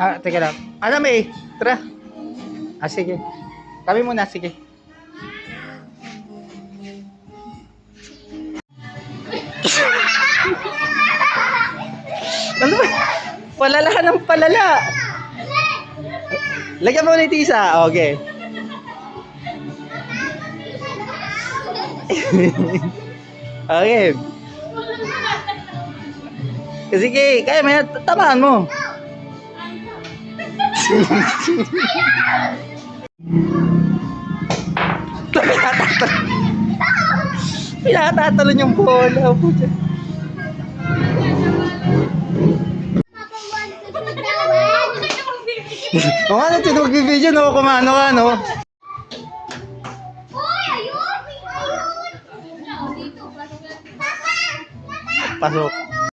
Teka lang. Ano may? Tara. Sige. Kami muna, sige. Ano ba? Palalahan ng palala. Lagyan mo ulit isa. Okay. Okay. Sige, kaya may tamaan mo. Pinatatalon yung bola. O ano, magbibideo, no? Kumano ka, no? Pasok.